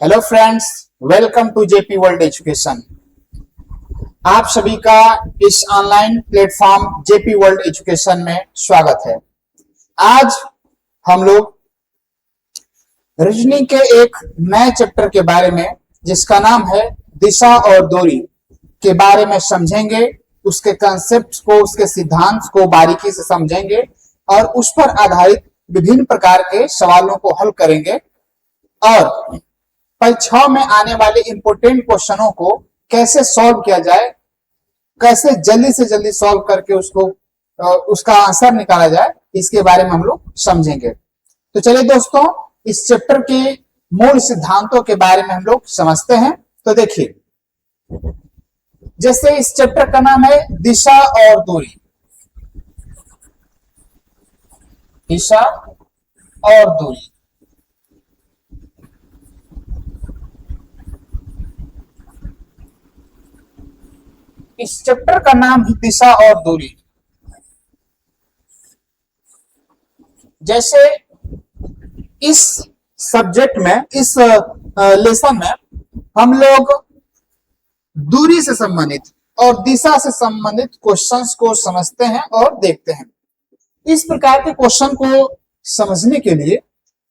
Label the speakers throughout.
Speaker 1: Hello friends, welcome to JP world education. आप सभी का इस online platform JP world education में स्वागत है। आज हम लोग रीजनिंग के एक नए चैप्टर के बारे में, जिसका नाम है दिशा और दूरी, के बारे में समझेंगे। उसके कंसेप्ट को, उसके सिद्धांत को बारीकी से समझेंगे और उस पर आधारित विभिन्न प्रकार के सवालों को हल करेंगे और परीक्षाओं में आने वाले इंपोर्टेंट क्वेश्चनों को कैसे सॉल्व किया जाए, कैसे जल्दी से जल्दी सॉल्व करके उसका आंसर निकाला जाए, इसके बारे में हम लोग समझेंगे। तो चलिए दोस्तों, इस चैप्टर के मूल सिद्धांतों के बारे में हम लोग समझते हैं। तो देखिए, जैसे इस चैप्टर का नाम है दिशा और दूरी। दिशा और दूरी, इस चैप्टर का नाम है दिशा और दूरी। जैसे इस सब्जेक्ट में, इस लेसन में हम लोग दूरी से संबंधित और दिशा से संबंधित क्वेश्चंस को समझते हैं और देखते हैं। इस प्रकार के क्वेश्चन को समझने के लिए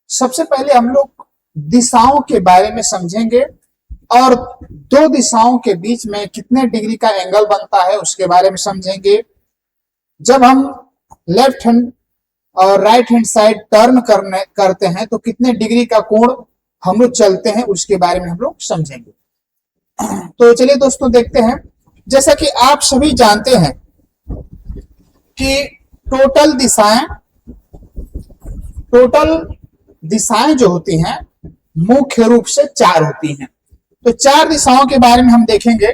Speaker 1: सबसे पहले हम लोग दिशाओं के बारे में समझेंगे और दो दिशाओं के बीच में कितने डिग्री का एंगल बनता है उसके बारे में समझेंगे। जब हम लेफ्ट हैंड और राइट हैंड साइड टर्न करते हैं तो कितने डिग्री का कोण हम लोग चलते हैं, उसके बारे में हम लोग समझेंगे। तो चलिए दोस्तों, देखते हैं। जैसा कि आप सभी जानते हैं कि टोटल दिशाएं जो होती हैं मुख्य रूप से 4 होती हैं। तो 4 दिशाओं के बारे में हम देखेंगे।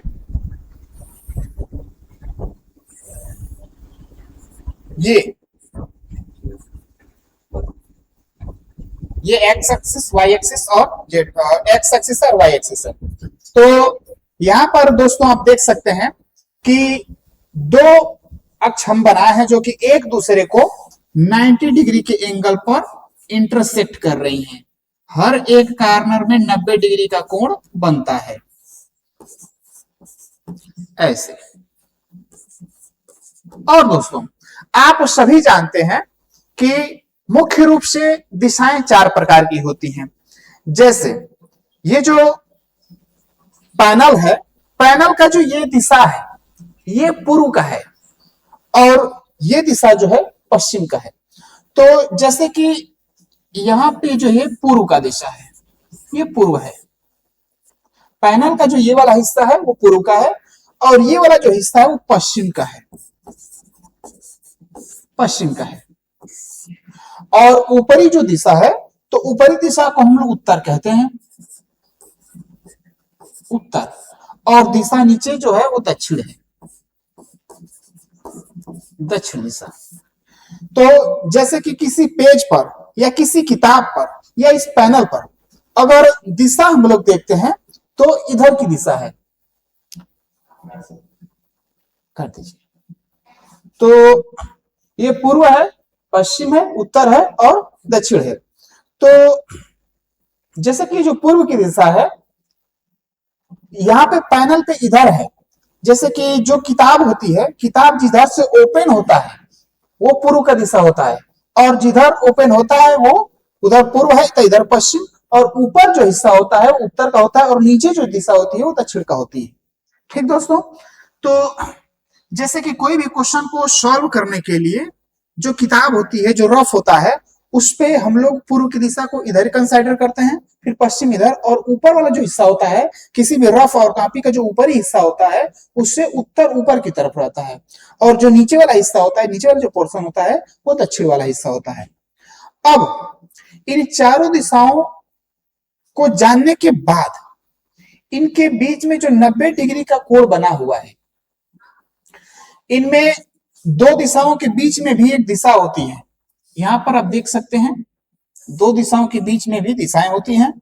Speaker 1: ये एक्स एक्सिस, वाई एक्सिस और जेड, एक्स एक्सिस और वाई एक्सिस है। तो यहां पर दोस्तों आप देख सकते हैं कि 2 अक्ष हम बनाए हैं जो कि एक दूसरे को 90 डिग्री के एंगल पर इंटरसेक्ट कर रही हैं। हर एक कॉर्नर में 90 डिग्री का कोण बनता है, ऐसे। और दोस्तों, आप सभी जानते हैं कि मुख्य रूप से दिशाएं 4 प्रकार की होती हैं। जैसे ये जो पैनल है, पैनल का जो ये दिशा है ये पूर्व का है और ये दिशा जो है पश्चिम का है। तो जैसे कि यहां पे जो है पूर्व का दिशा है, ये पूर्व है। पैनल का जो ये वाला हिस्सा है वो पूर्व का है और ये वाला जो हिस्सा है वो पश्चिम का है, पश्चिम का है। और ऊपरी जो दिशा है, तो ऊपरी दिशा को हम लोग उत्तर कहते हैं, उत्तर। और दिशा नीचे जो है वो दक्षिण है, दक्षिण दिशा। तो जैसे कि किसी पेज पर या किसी किताब पर या इस पैनल पर अगर दिशा हम लोग देखते हैं तो इधर की दिशा है, कर दीजिए। तो ये पूर्व है, पश्चिम है, उत्तर है और दक्षिण है। तो जैसे कि जो पूर्व की दिशा है, यहां पे पैनल पे इधर है। जैसे कि जो किताब होती है, किताब जिधर से ओपन होता है वो पूर्व का दिशा होता है और जिधर ओपन होता है वो उधर पूर्व है, तो इधर पश्चिम। और ऊपर जो हिस्सा होता है वो उत्तर का होता है और नीचे जो दिशा होती है वो दक्षिण का होती है। ठीक दोस्तों, तो जैसे कि कोई भी क्वेश्चन को सॉल्व करने के लिए जो किताब होती है, जो रफ होता है, उस पे हम लोग पूर्व की दिशा को इधर कंसीडर करते हैं, फिर पश्चिम इधर, और ऊपर वाला जो हिस्सा होता है किसी भी रफ और कॉपी का जो ऊपरी हिस्सा होता है उससे उत्तर ऊपर की तरफ रहता है और जो नीचे वाला हिस्सा होता है, नीचे वाला जो पोर्शन होता है वो दक्षिण वाला हिस्सा होता है। अब इन चारों दिशाओं को जानने के बाद इनके बीच में जो 90 डिग्री का कोण बना हुआ है, इनमें 2 दिशाओं के बीच में भी एक दिशा होती है। यहां पर आप देख सकते हैं 2 दिशाओं के बीच में भी दिशाएं होती हैं।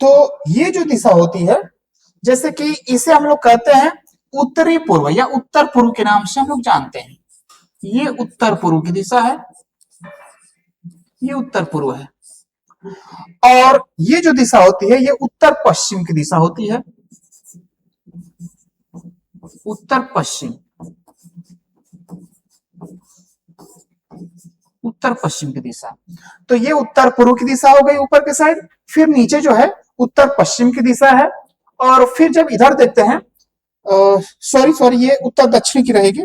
Speaker 1: तो ये जो दिशा होती है, जैसे कि इसे हम लोग कहते हैं उत्तरी पूर्व या उत्तर पूर्व के नाम से हम लोग जानते हैं। ये उत्तर पूर्व की दिशा है ये उत्तर पूर्व है। और ये जो दिशा होती है ये उत्तर पश्चिम की दिशा होती है, उत्तर पश्चिम, उत्तर पश्चिम की दिशा। तो ये उत्तर पूर्व की दिशा हो गई ऊपर के साइड। फिर नीचे जो है उत्तर पश्चिम की दिशा है। और फिर जब इधर देखते हैं, सॉरी ये उत्तर दक्षिण की रहेगी,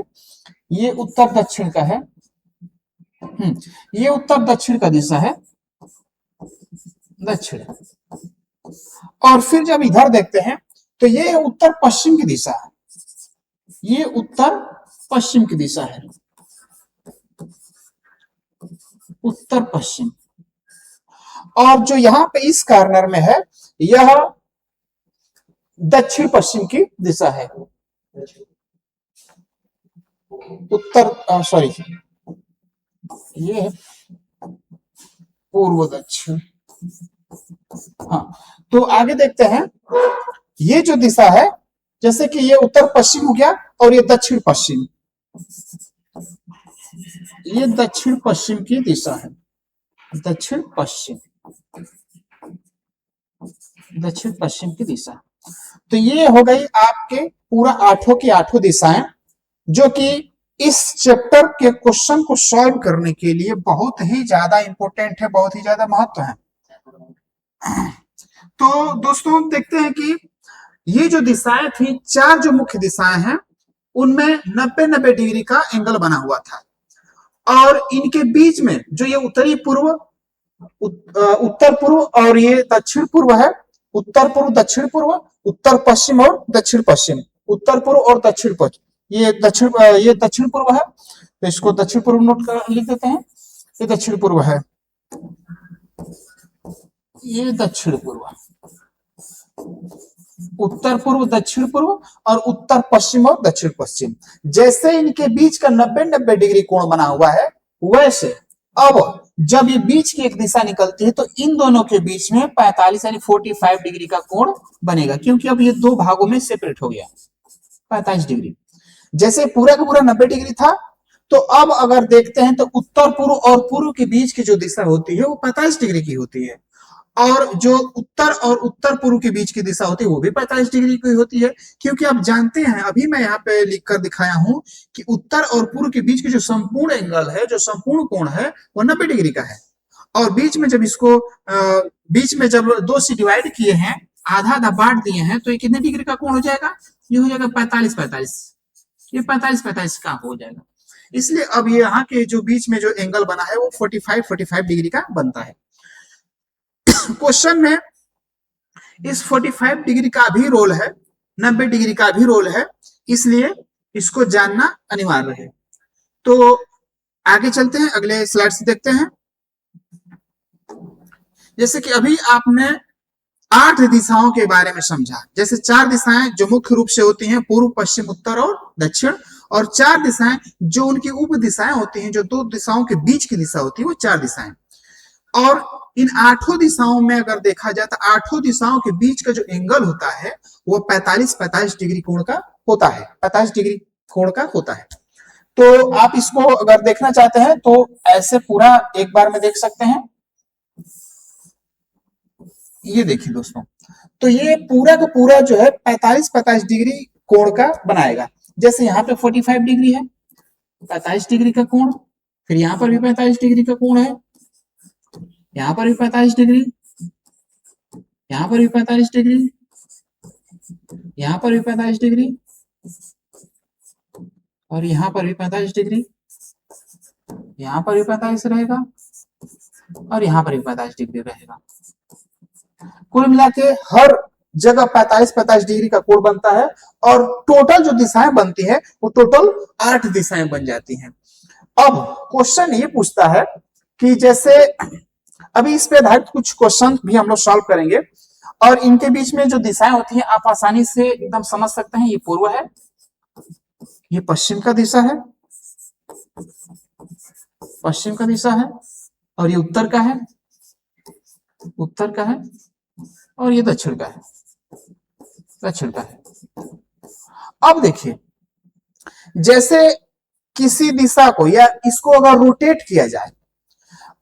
Speaker 1: ये उत्तर दक्षिण का है। ये उत्तर दक्षिण का दिशा है, दक्षिण। और फिर जब इधर देखते हैं तो ये उत्तर पश्चिम की दिशा है, ये उत्तर पश्चिम की दिशा है, उत्तर पश्चिम। और जो यहां पे इस कॉर्नर में है यह दक्षिण पश्चिम की दिशा है, उत्तर सॉरी ये है पूर्व दक्षिण। हाँ, तो आगे देखते हैं, ये जो दिशा है जैसे कि ये उत्तर पश्चिम हो गया और ये दक्षिण पश्चिम, ये दक्षिण पश्चिम की दिशा है, दक्षिण पश्चिम, दक्षिण पश्चिम की दिशा। तो ये हो गई आपके पूरा आठों की आठों दिशाएं, जो कि इस चैप्टर के क्वेश्चन को सॉल्व करने के लिए बहुत ही ज्यादा इंपॉर्टेंट है, बहुत ही ज्यादा महत्व है। तो दोस्तों देखते हैं कि ये जो दिशाएं थी, चार जो मुख्य दिशाएं हैं उनमें 90-90 डिग्री का एंगल बना हुआ था। और इनके बीच में जो ये उत्तरी पूर्व, उत्तर पूर्व और ये दक्षिण पूर्व है, उत्तर पूर्व दक्षिण पूर्व, उत्तर पश्चिम और दक्षिण पश्चिम, उत्तर पूर्व और दक्षिण पश्चिम, ये दक्षिण पूर्व है। तो इसको दक्षिण पूर्व नोट कर लिख देते हैं, ये दक्षिण पूर्व है, ये दक्षिण पूर्व, उत्तर पूर्व दक्षिण पूर्व और उत्तर पश्चिम और दक्षिण पश्चिम। जैसे इनके बीच का 90-90 डिग्री कोण बना हुआ है, वैसे अब जब ये बीच की एक दिशा निकलती है तो इन दोनों के बीच में 45 यानी 45 डिग्री का कोण बनेगा, क्योंकि अब ये दो भागों में सेपरेट हो गया 45 डिग्री। जैसे पूरा का पूरा 90 डिग्री था, तो अब अगर देखते हैं तो उत्तर पूर्व और पूर्व के बीच की जो दिशा होती है वो 45 डिग्री की होती है, और जो उत्तर और उत्तर पूर्व के बीच की दिशा होती है वो भी 45 डिग्री की होती है। क्योंकि आप जानते हैं, अभी मैं यहाँ पे लिखकर दिखाया हूं कि उत्तर और पूर्व के बीच की जो संपूर्ण एंगल है, जो संपूर्ण कोण है, वो 90 डिग्री का है। और बीच में जब इसको बीच में जब दो से डिवाइड किए हैं, आधा आधा बांट दिए हैं, तो ये कितने डिग्री का कोण हो जाएगा? ये हो जाएगा 45-45, ये 45-45 का हो जाएगा। इसलिए अब ये यहाँ के जो बीच में जो एंगल बना है वो 45-45 डिग्री का बनता है। क्वेश्चन में इस 45 डिग्री का भी रोल है, 90 डिग्री का भी रोल है, इसलिए इसको जानना अनिवार्य है। तो आगे चलते हैं, अगले स्लाइड से देखते हैं। जैसे कि अभी आपने 8 दिशाओं के बारे में समझा, जैसे 4 दिशाएं जो मुख्य रूप से होती हैं पूर्व पश्चिम उत्तर और दक्षिण, और 4 दिशाएं जो उनकी उप दिशाएं होती हैं, जो 2 दिशाओं के बीच की दिशा होती है, वो 4 दिशाएं। और इन 8 दिशाओं में अगर देखा जाए तो 8 दिशाओं के बीच का जो एंगल होता है वो 45-45 डिग्री कोण का होता है, 45 डिग्री कोण का होता है। तो आप इसको अगर देखना चाहते हैं तो ऐसे पूरा एक बार में देख सकते हैं। ये देखिए दोस्तों, तो ये पूरा का पूरा जो है 45-45 डिग्री कोण का बनाएगा। जैसे यहाँ पे 45 डिग्री है, 45 डिग्री का कोण, फिर यहाँ पर भी 45 डिग्री का कोण है, यहाँ पर भी 45 डिग्री, यहाँ पर भी 45 डिग्री, यहाँ पर भी 45 डिग्री, और यहाँ पर भी 45 डिग्री, यहाँ पर भी 45 रहेगा, और यहाँ पर भी 45 डिग्री रहेगा। कुल मिला के हर जगह 45-45 डिग्री का कोण बनता है, और टोटल जो दिशाएं बनती है वो टोटल 8 दिशाएं बन जाती हैं। अब क्वेश्चन ये पूछता है कि जैसे अभी इस पे आधारित कुछ क्वेश्चन भी हम लोग सॉल्व करेंगे, और इनके बीच में जो दिशाएं होती हैं आप आसानी से एकदम समझ सकते हैं। ये पूर्व है, ये पश्चिम का दिशा है, पश्चिम का दिशा है, और ये उत्तर का है, उत्तर का है, और ये दक्षिण का है, दक्षिण का है। अब देखिए, जैसे किसी दिशा को या इसको अगर रोटेट किया जाए,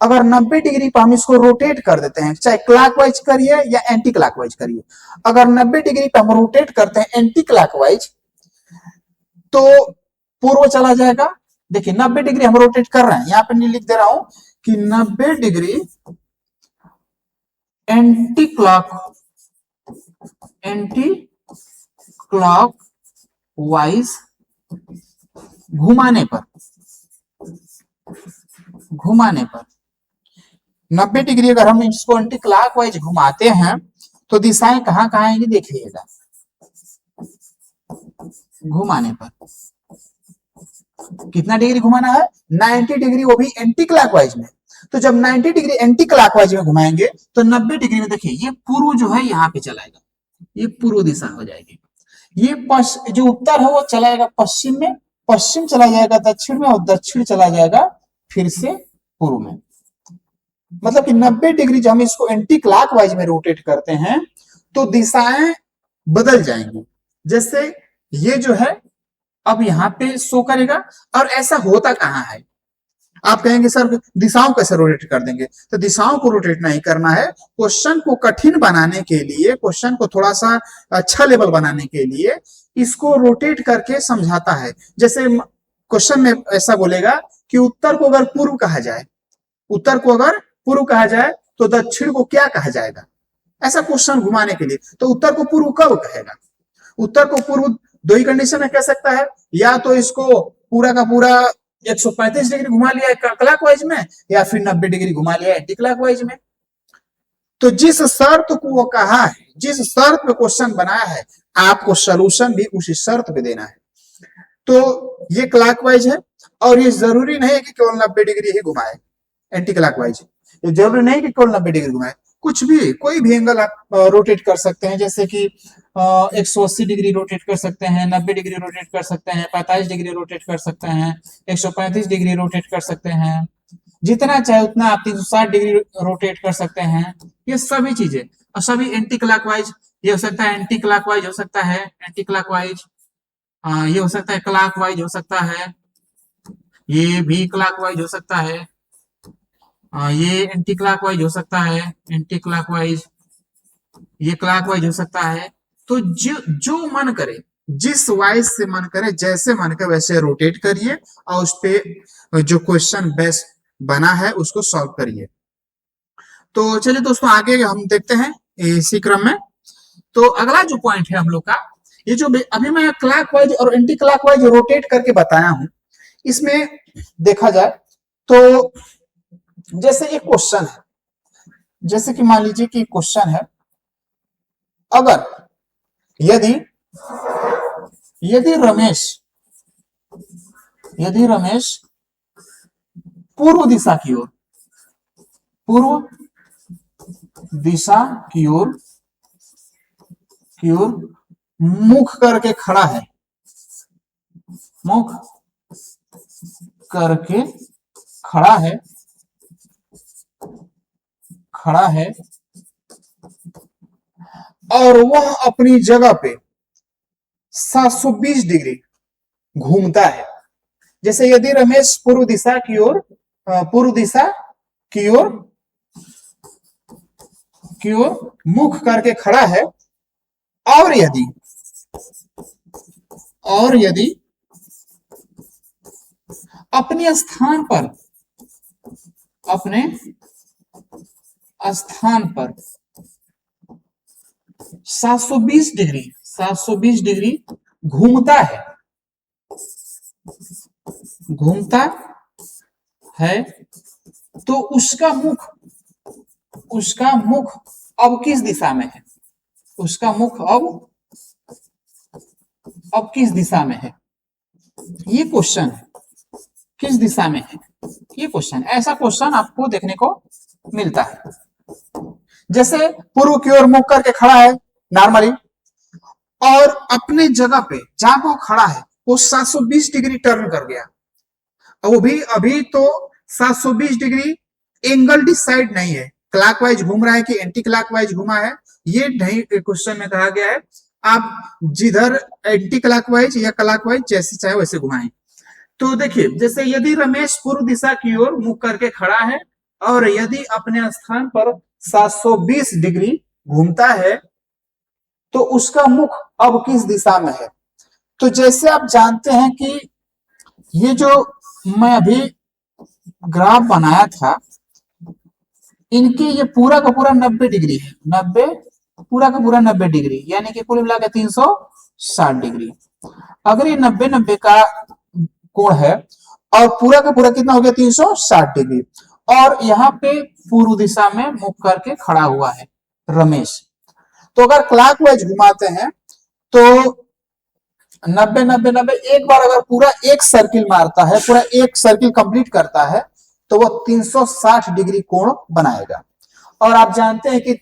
Speaker 1: अगर 90 डिग्री पर हम इसको रोटेट कर देते हैं, चाहे क्लॉकवाइज करिए या एंटी क्लॉकवाइज करिए, अगर 90 डिग्री पर हम रोटेट करते हैं एंटी क्लॉकवाइज तो पूर्व चला जाएगा। देखिए 90 डिग्री हम रोटेट कर रहे हैं, यहां पे नहीं लिख दे रहा हूं कि 90 डिग्री एंटी क्लॉक वाइज घुमाने पर 90 डिग्री अगर हम इसको एंटी क्लॉकवाइज घुमाते हैं तो दिशाएं कहां कहां आएंगी देखिएगा। घुमाने पर कितना डिग्री घुमाना है, 90 डिग्री, वो भी एंटी क्लॉकवाइज में। तो जब 90 डिग्री एंटी क्लॉकवाइज में घुमाएंगे तो 90 डिग्री में देखिए ये पूर्व जो है यहाँ पे चलाएगा, ये पूर्व दिशा हो जाएगी। ये जो उत्तर है वो चलाएगा पश्चिम में, पश्चिम चला जाएगा दक्षिण में, और दक्षिण चला जाएगा फिर से पूर्व में। मतलब कि 90 डिग्री जब हम इसको एंटी क्लॉकवाइज में रोटेट करते हैं तो दिशाएं बदल जाएंगी। जैसे ये जो है अब यहाँ पे शो करेगा, और ऐसा होता कहाँ है। आप कहेंगे सर दिशाओं कैसे रोटेट कर देंगे, तो दिशाओं को रोटेट नहीं करना है। क्वेश्चन को कठिन बनाने के लिए, क्वेश्चन को थोड़ा सा अच्छा लेवल बनाने के लिए इसको रोटेट करके समझाता है। जैसे क्वेश्चन में ऐसा बोलेगा कि उत्तर को अगर पूर्व कहा जाए, उत्तर को अगर पूर्व कहा जाए तो दक्षिण को क्या कहा जाएगा, ऐसा क्वेश्चन घुमाने के लिए। तो उत्तर को पूर्व कब कहेगा, उत्तर को पूर्व दो ही कंडीशन में कह सकता है, या तो इसको पूरा का पूरा 135 डिग्री घुमा लिया क्लॉकवाइज में, या फिर 90 डिग्री घुमा लिया एंटी क्लॉकवाइज में। तो जिस शर्त को वो कहा है, जिस शर्त पे क्वेश्चन बनाया है, आपको सलूशन भी उसी शर्त पे देना है। तो ये क्लॉकवाइज है, और ये जरूरी नहीं है कि केवल 90 डिग्री ही घुमाए एंटी क्लॉकवाइज, ये जरूरी नहीं कि केवल 90 डिग्री घुमाए, कुछ भी कोई भी एंगल आप रोटेट कर सकते हैं। जैसे कि 180 डिग्री रोटेट कर सकते हैं, 90 डिग्री रोटेट कर सकते हैं, 45 डिग्री रोटेट कर सकते हैं, 135 डिग्री रोटेट कर सकते हैं, जितना चाहे उतना आप 360 डिग्री रोटेट कर सकते हैं। ये सभी चीजें, और सभी एंटी क्लॉकवाइज, ये हो सकता है एंटी क्लॉकवाइज हो सकता है, एंटी क्लॉकवाइज, ये हो सकता है क्लॉकवाइज हो सकता है, ये भी क्लॉकवाइज हो सकता है, ये एंटी क्लॉकवाइज हो सकता है, एंटी क्लॉकवाइज, ये क्लॉकवाइज हो सकता है। तो जो मन करे, जिस वाइज से मन करे, जैसे मन करे वैसे रोटेट करिए, और उस पे जो क्वेश्चन बेस्ट बना है उसको सॉल्व करिए। तो चलिए दोस्तों आगे हम देखते हैं इसी क्रम में। तो अगला जो पॉइंट है हम लोग का, ये जो अभी मैं क्लॉकवाइज और एंटी क्लॉकवाइज रोटेट करके बताया हूं, इसमें देखा जाए तो जैसे एक क्वेश्चन है, जैसे कि मान लीजिए कि क्वेश्चन है, अगर यदि रमेश पूर्व दिशा की ओर मुख करके खड़ा है, मुख करके खड़ा है और वह अपनी जगह पे 720 डिग्री घूमता है। जैसे यदि रमेश पूर्व दिशा की ओर मुख करके खड़ा है, और यदि अपने स्थान पर 720 डिग्री घूमता है, तो उसका मुख अब किस दिशा में है, उसका मुख अब किस दिशा में है, ये क्वेश्चन है। किस दिशा में है ये क्वेश्चन, ऐसा क्वेश्चन आपको देखने को मिलता है। जैसे पूर्व की ओर मुख करके खड़ा है नॉर्मली, और अपने जगह पे जहां वो खड़ा है वो 720 डिग्री टर्न कर गया, और वो भी अभी तो 720 डिग्री एंगल डिसाइड नहीं है, क्लॉकवाइज घूम रहा है कि एंटी क्लॉकवाइज घूमा है, ये नहीं क्वेश्चन में कहा गया है। आप जिधर एंटी क्लॉकवाइज या क्लॉकवाइज जैसे चाहे वैसे घुमाएं। तो देखिए, जैसे यदि रमेश पूर्व दिशा की ओर मुख करके खड़ा है और यदि अपने स्थान पर 720 डिग्री घूमता है तो उसका मुख अब किस दिशा में है। तो जैसे आप जानते हैं कि ये जो मैं अभी ग्राफ बनाया था, इनकी ये पूरा का पूरा 90 डिग्री है, 90 पूरा का पूरा 90 डिग्री, यानी कि कुल मिलाकर 360 डिग्री। अगर ये 90-90 का कोण है और पूरा का पूरा कितना हो गया 360 डिग्री, और यहाँ पे पूर्व दिशा में मुख करके खड़ा हुआ है रमेश। तो अगर क्लॉकवाइज घुमाते हैं तो 90-90-90 एक बार अगर पूरा एक सर्किल मारता है, पूरा एक सर्किल कंप्लीट करता है तो वो 360 डिग्री कोण बनाएगा। और आप जानते हैं कि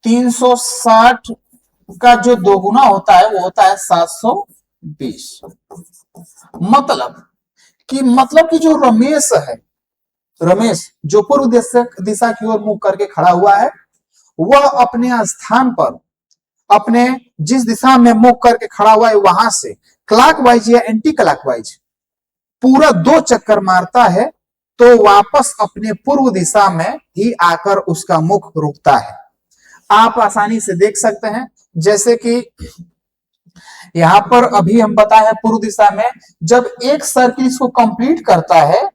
Speaker 1: 360 का जो दोगुना होता है वो होता है 720। मतलब कि जो रमेश है, रमेश जो पूर्व दिशा की ओर मुख करके खड़ा हुआ है, वह अपने स्थान पर, अपने जिस दिशा में मुख करके खड़ा हुआ है वहां से क्लॉकवाइज या एंटी क्लॉकवाइज पूरा 2 चक्कर मारता है तो वापस अपने पूर्व दिशा में ही आकर उसका मुख रुकता है। आप आसानी से देख सकते हैं, जैसे कि यहां पर अभी हम बताए पूर्व दिशा में जब एक सर्किल इसको कंप्लीट करता है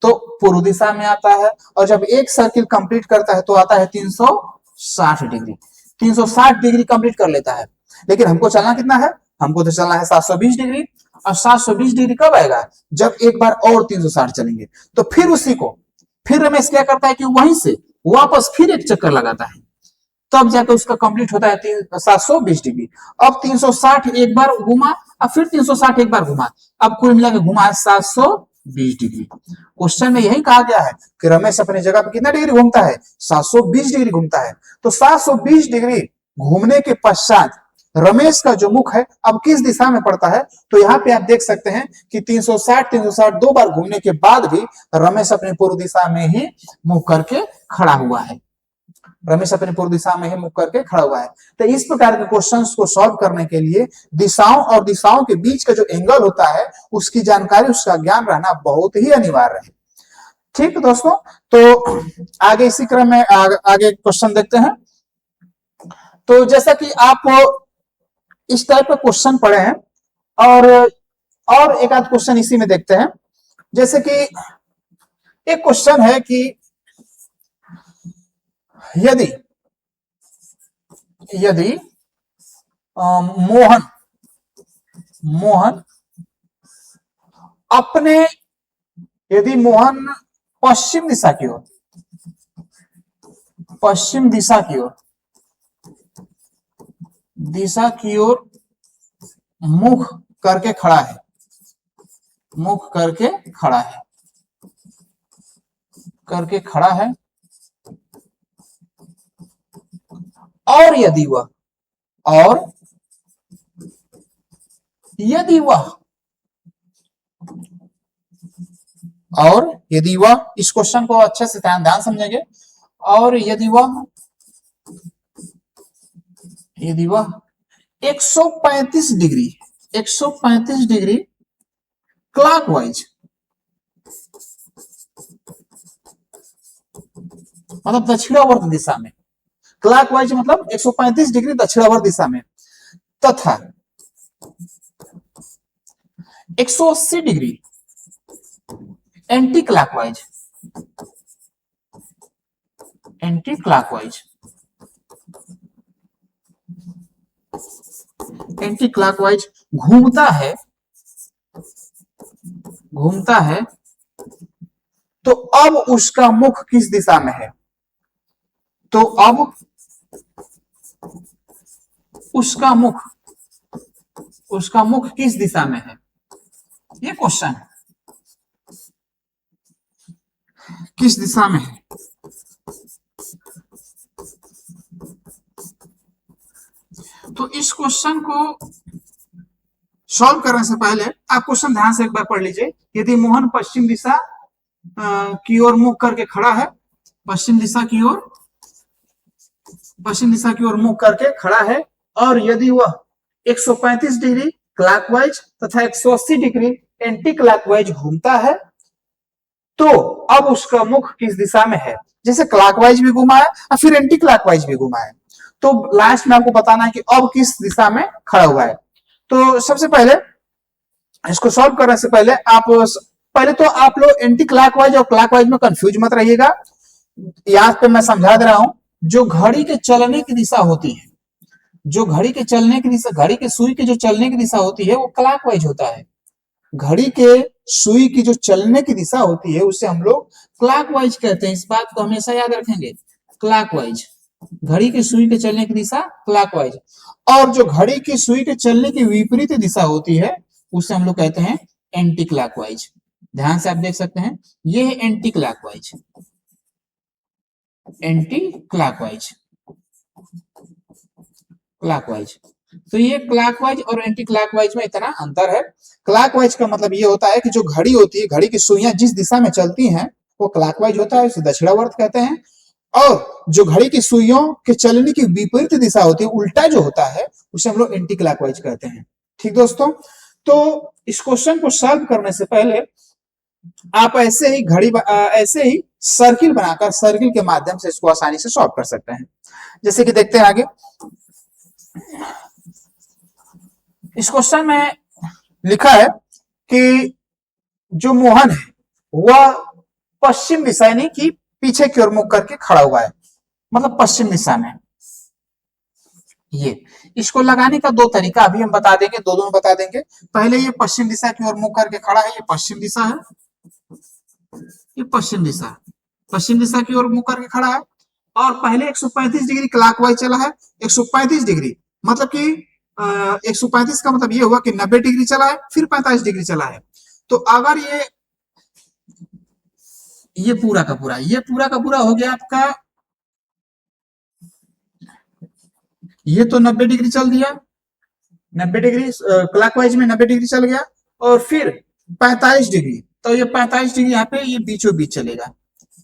Speaker 1: तो पूर्व दिशा में आता है, और जब एक सर्किल कंप्लीट करता है तो आता है 360 डिग्री। 360 डिग्री कंप्लीट कर लेता है, लेकिन हमको चलना कितना है, हमको तो चलना है 720 डिग्री। और 720 डिग्री कब आएगा, जब एक बार और 360 चलेंगे। तो फिर उसी को फिर रमेश क्या करता है कि वहीं से वापस फिर एक चक्कर लगाता है, तब जाकर उसका कंप्लीट होता है 720 डिग्री। अब 360 एक बार घुमा, अब फिर 360 एक बार घुमा, अब कुल मिलाकर घुमा 720 डिग्री। क्वेश्चन में यही कहा गया है कि रमेश अपने जगह पर कितना डिग्री घूमता है, 720 डिग्री घूमता है। तो 720 डिग्री घूमने के पश्चात रमेश का जो मुख है अब किस दिशा में पड़ता है। तो यहाँ पे आप देख सकते हैं कि 360 2 बार घूमने के बाद भी रमेश अपने पूर्व दिशा में ही मुख करके खड़ा हुआ है, रमेश अपने पूर्व दिशा में ही मुख करके खड़ा हुआ है। तो इस प्रकार के क्वेश्चंस को सॉल्व करने के लिए दिशाओं और दिशाओं के बीच का जो एंगल होता है उसकी जानकारी, उसका ज्ञान रहना बहुत ही अनिवार्य है। ठीक है दोस्तों, तो आगे इसी क्रम में आगे क्वेश्चन देखते हैं। तो जैसा कि आप इस टाइप का क्वेश्चन पढ़े हैं, और एक आध क्वेश्चन इसी में देखते हैं। जैसे कि एक क्वेश्चन है कि यदि मोहन अपने, यदि मोहन पश्चिम दिशा की ओर मुख करके खड़ा है, और यदि वह इस क्वेश्चन को अच्छे से ध्यान समझेंगे, और यदि वह 135 डिग्री क्लॉकवाइज, मतलब दक्षिणावर्त दिशा में, क्लॉकवाइज मतलब 135 डिग्री दक्षिणावर्त दिशा में, तथा 180 डिग्री एंटी क्लॉकवाइज घूमता है, तो अब उसका मुख किस दिशा में है। तो अब उसका मुख किस दिशा में है, ये क्वेश्चन है, किस दिशा में है। तो इस क्वेश्चन को सॉल्व करने से पहले आप क्वेश्चन ध्यान से एक बार पढ़ लीजिए। यदि मोहन पश्चिम दिशा की ओर मुख करके खड़ा है, पश्चिम दिशा की ओर मुख करके खड़ा है, और यदि वह 135 डिग्री क्लॉकवाइज तथा 180 डिग्री एंटी क्लॉकवाइज घूमता है, तो अब उसका मुख किस दिशा में है, जैसे क्लॉकवाइज भी घुमा है और फिर एंटी क्लॉकवाइज भी घुमा है, तो लास्ट में आपको बताना है कि अब किस दिशा में खड़ा हुआ है। तो सबसे पहले इसको सॉल्व करने से पहले आप लोग एंटी क्लॉकवाइज और क्लॉकवाइज में कंफ्यूज मत रहिएगा। यहाँ पे मैं समझा दे रहा हूं, जो घड़ी के चलने की दिशा होती है, जो घड़ी के चलने की दिशा, घड़ी के सुई की जो चलने की दिशा होती है वो क्लॉकवाइज होता है। घड़ी के सुई की जो चलने की दिशा होती है उसे हम लोग क्लॉकवाइज कहते हैं। इस बात को हमेशा याद रखेंगे, क्लॉकवाइज, घड़ी की सुई के चलने की दिशा क्लॉकवाइज। और जो घड़ी की सुई के चलने की विपरीत दिशा होती है उसे हम लोग कहते हैं एंटी क्लॉकवाइज। ध्यान से आप देख सकते हैं, ये है anti clockwise, anti clockwise, clockwise. तो ये क्लॉकवाइज और एंटी क्लॉकवाइज में इतना अंतर है। क्लॉकवाइज का मतलब ये होता है कि जो घड़ी होती है, घड़ी की सुइयां जिस दिशा में चलती हैं वो क्लॉकवाइज होता है, उसे दक्षिणावर्त कहते हैं। और जो घड़ी की सुइयों के चलने की विपरीत दिशा होती है, उल्टा जो होता है, उसे हम लोग एंटी क्लॉकवाइज कहते हैं। ठीक दोस्तों, तो इस क्वेश्चन को सॉल्व करने से पहले आप ऐसे ही सर्किल बनाकर, सर्किल के माध्यम से इसको आसानी से सॉल्व कर सकते हैं। जैसे कि देखते हैं आगे, इस क्वेश्चन में लिखा है कि जो मोहन है वह पश्चिम दिशा यानी कि पीछे की ओर मुख करके खड़ा हुआ है, मतलब पश्चिम दिशा में। ये इसको लगाने का दो तरीका अभी हम बता देंगे, दोनों बता देंगे। पहले ये पश्चिम दिशा की ओर मुख करके खड़ा है, ये पश्चिम दिशा है, ये पश्चिम दिशा, पश्चिम दिशा की ओर मुख करके खड़ा है। और पहले 135 डिग्री क्लॉकवाइज चला है, 135 डिग्री मतलब कि 135 का मतलब ये हुआ कि 90 डिग्री चला है, फिर 45 डिग्री चला है। तो अगर ये पूरा का पूरा हो गया आपका, ये तो 90 डिग्री चल दिया, 90 डिग्री क्लॉकवाइज में 90 डिग्री चल गया, और फिर 45 डिग्री, तो ये 45 डिग्री यहाँ पे ये बीचों बीच चलेगा,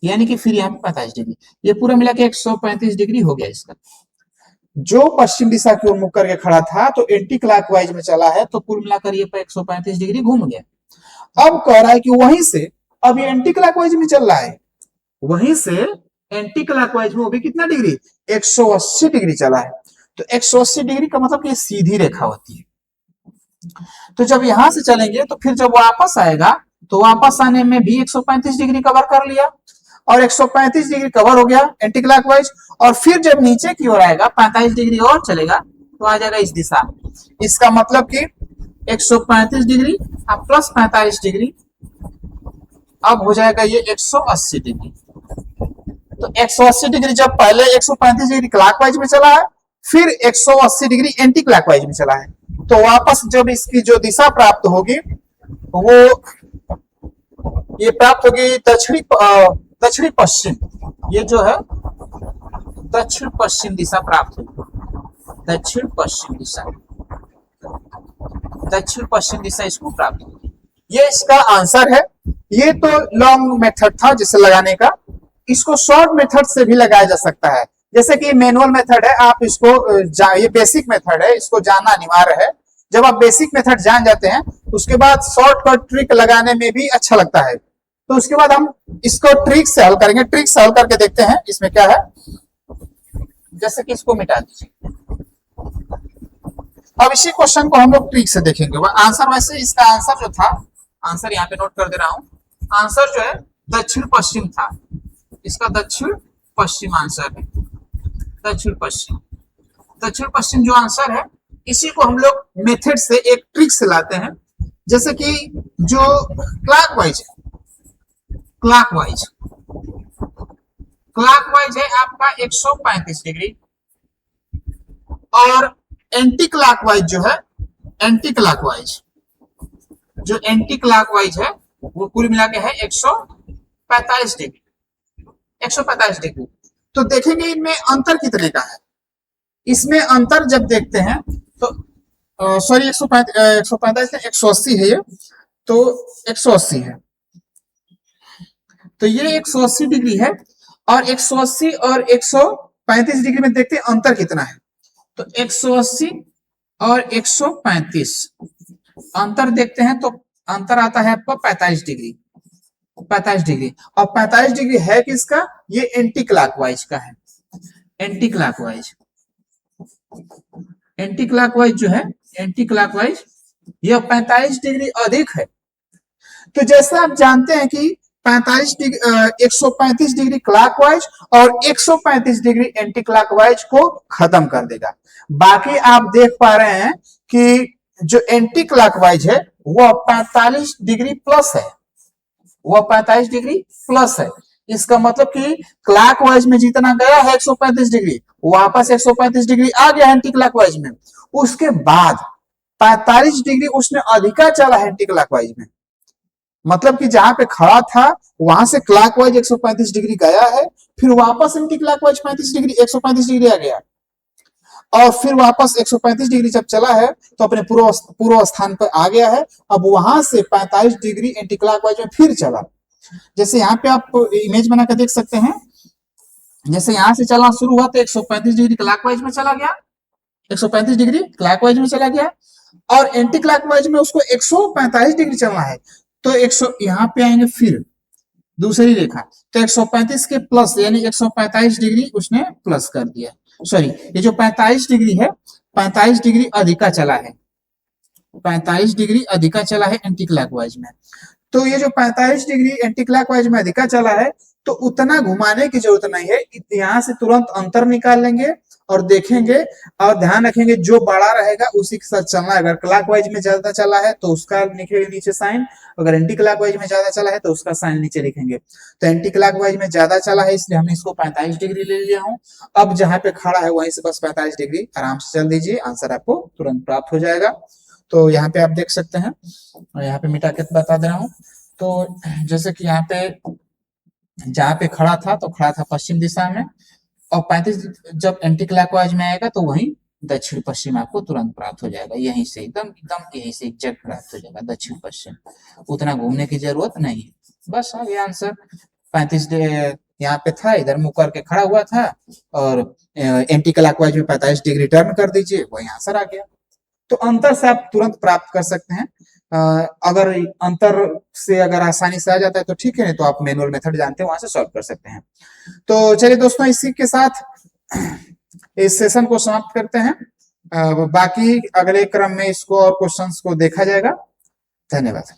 Speaker 1: यानी कि फिर यहाँ पे 45 डिग्री, ये पूरा मिला के 135 डिग्री हो गया इसका। जो पश्चिम दिशा की ओर मुख करके खड़ा था तो एंटी क्लॉकवाइज में चला है, तो कुल मिलाकर ये 135 डिग्री घूम गया। अब कह रहा है कि वहीं से अब ये एंटी क्लॉकवाइज में चल रहा है, वहीं से एंटी क्लॉकवाइज में वो भी कितना डिग्री, 180 डिग्री चला है। तो 180 डिग्री का मतलब कि सीधी रेखा होती है। तो जब यहां से चलेंगे तो फिर जब वापस आएगा तो वापस आने में भी 135 डिग्री कवर कर लिया, और 135 डिग्री कवर हो गया एंटी क्लॉकवाइज। और फिर जब नीचे की ओर आएगा 45 डिग्री और चलेगा तो आ जाएगा इस दिशा। इसका मतलब कि 135 डिग्री अब प्लस 45 डिग्री, अब हो जाएगा ये 180 डिग्री। तो 180 डिग्री जब पहले 135 डिग्री क्लॉकवाइज में चला है, फिर 180 डिग्री एंटी क्लॉकवाइज में चला है, तो वापस जब इसकी जो दिशा प्राप्त होगी वो ये प्राप्त होगी दक्षिणी पश्चिम, ये जो है दक्षिण पश्चिम दिशा प्राप्त होगी, दक्षिण पश्चिम दिशा, दक्षिण पश्चिम दिशा इसको प्राप्त होगी। ये इसका आंसर है। ये तो लॉन्ग मेथड था जिसे लगाने का, इसको शॉर्ट मेथड से भी लगाया जा सकता है। जैसे कि मैनुअल मेथड है, आप इसको ये बेसिक मेथड है, इसको जानना अनिवार्य है। जब आप बेसिक मेथड जान जाते हैं उसके बाद शॉर्टकट ट्रिक लगाने में भी अच्छा लगता है। तो उसके बाद हम इसको ट्रिक से हल करेंगे, ट्रिक से हल करके देखते हैं इसमें क्या है। जैसे कि इसको मिटा दीजिए, अब इसी क्वेश्चन को हम लोग ट्रिक से देखेंगे। आंसर वैसे इसका आंसर जो था, आंसर यहाँ पे नोट कर दे रहा हूं, आंसर जो है दक्षिण पश्चिम था, इसका दक्षिण पश्चिम आंसर है, दक्षिण पश्चिम, दक्षिण पश्चिम जो आंसर है, इसी को हम लोग मेथड से एक ट्रिक से लाते हैं। जैसे कि जो क्लॉकवाइज है, क्लॉकवाइज है आपका 135 डिग्री, और एंटी क्लॉकवाइज जो है, एंटी क्लॉकवाइज जो एंटी क्लॉकवाइज है वो कुल मिला के है 145 डिग्री, 145 डिग्री। तो देखेंगे इनमें अंतर कितने का है। इसमें अंतर जब देखते हैं तो सॉरी 145 है, 180 है ये, तो 180 है, तो ये 180 डिग्री है, और 180 और 135 डिग्री में देखते हैं अंतर कितना है। तो 180 और 135 अंतर देखते हैं तो अंतर आता है आपका 45 डिग्री, 45 डिग्री। और 45 डिग्री है किसका, ये एंटी क्लॉकवाइज का है, एंटी क्लॉकवाइज। एंटी क्लॉकवाइज जो है, एंटी क्लॉकवाइज यह 45 डिग्री अधिक है। तो जैसे आप जानते हैं कि 45 डिग्री 135 डिग्री क्लॉकवाइज और 135 डिग्री एंटी क्लॉकवाइज को खत्म कर देगा। बाकी आप देख पा रहे हैं कि जो एंटी क्लॉकवाइज है वह 45 डिग्री प्लस है, वह 45 डिग्री प्लस है। इसका मतलब कि क्लॉकवाइज में जितना गया है 135 डिग्री, वापस 135 डिग्री आ गया एंटी क्लॉकवाइज में। उसके बाद 45 डिग्री उसने अधिका चला है एंटी क्लॉकवाइज में, मतलब कि जहां पे खड़ा था वहां से क्लॉकवाइज 135 डिग्री गया है, फिर वापस एंटी क्लॉकवाइज 35 डिग्री 135 डिग्री आ गया, और फिर वापस 135 डिग्री जब चला है तो अपने पूर्व स्थान पर आ गया है। अब वहां से 45 डिग्री एंटी क्लॉकवाइज में फिर चला। जैसे यहाँ पे आप इमेज बना कर देख सकते हैं, जैसे यहां से चलना शुरू हुआ तो 135 डिग्री क्लॉकवाइज में चला गया, 135 डिग्री क्लॉकवाइज में चला गया, और एंटी क्लॉकवाइज में उसको 145 डिग्री चलना है। तो 100 यहाँ पे आएंगे फिर दूसरी रेखा, तो 135 के प्लस यानी 145 डिग्री उसने प्लस कर दिया। सॉरी, ये जो 45 डिग्री है 45 डिग्री अधिका चला है, 45 डिग्री अधिका चला है एंटी क्लॉकवाइज में। तो ये जो 45 डिग्री एंटी क्लॉकवाइज में अधिका चला है तो उतना घुमाने की जरूरत नहीं है, यहाँ से तुरंत अंतर निकाल लेंगे और देखेंगे और ध्यान रखेंगे जो बड़ा रहेगा उसी के साथ चलना है। अगर क्लॉकवाइज में ज्यादा चला है तो उसका लिखेंगे नीचे साइन, अगर एंटी क्लॉकवाइज में ज्यादा चला है तो उसका साइन नीचे लिखेंगे। तो एंटी क्लॉकवाइज में ज्यादा चला है इसलिए हमने इसको 45 डिग्री ले लिया हूँ। अब जहां पे खड़ा है वहीं से बस 45 डिग्री आराम से चल दीजिए, आंसर आपको तुरंत प्राप्त हो जाएगा। तो यहाँ पे आप देख सकते हैं, और यहाँ पे मिटा के बता दे रहा हूँ। तो जैसे कि यहाँ पे जहाँ पे खड़ा था तो खड़ा था पश्चिम दिशा में, और 35 जब एंटी क्लॉकवाइज में आएगा तो वहीं दक्षिण पश्चिम आपको तुरंत प्राप्त हो जाएगा, यहीं से एकदम एकदम यहीं से एग्जैक्ट प्राप्त हो जाएगा दक्षिण पश्चिम, उतना घूमने की जरूरत नहीं है। बस आ गया आंसर। 35 यहाँ पे था, इधर मुंह करके खड़ा हुआ था, और एंटी क्लॉकवाइज में 45 डिग्री टर्न कर दीजिए, वही आंसर आ गया। तो अंतर से आप तुरंत प्राप्त कर सकते हैं। अगर अंतर से अगर आसानी से आ जाता है तो ठीक है, नहीं तो आप मैनुअल मेथड जानते हैं वहां से सॉल्व कर सकते हैं। तो चलिए दोस्तों, इसी के साथ इस सेशन को समाप्त करते हैं। बाकी अगले क्रम में इसको और क्वेश्चंस को देखा जाएगा। धन्यवाद।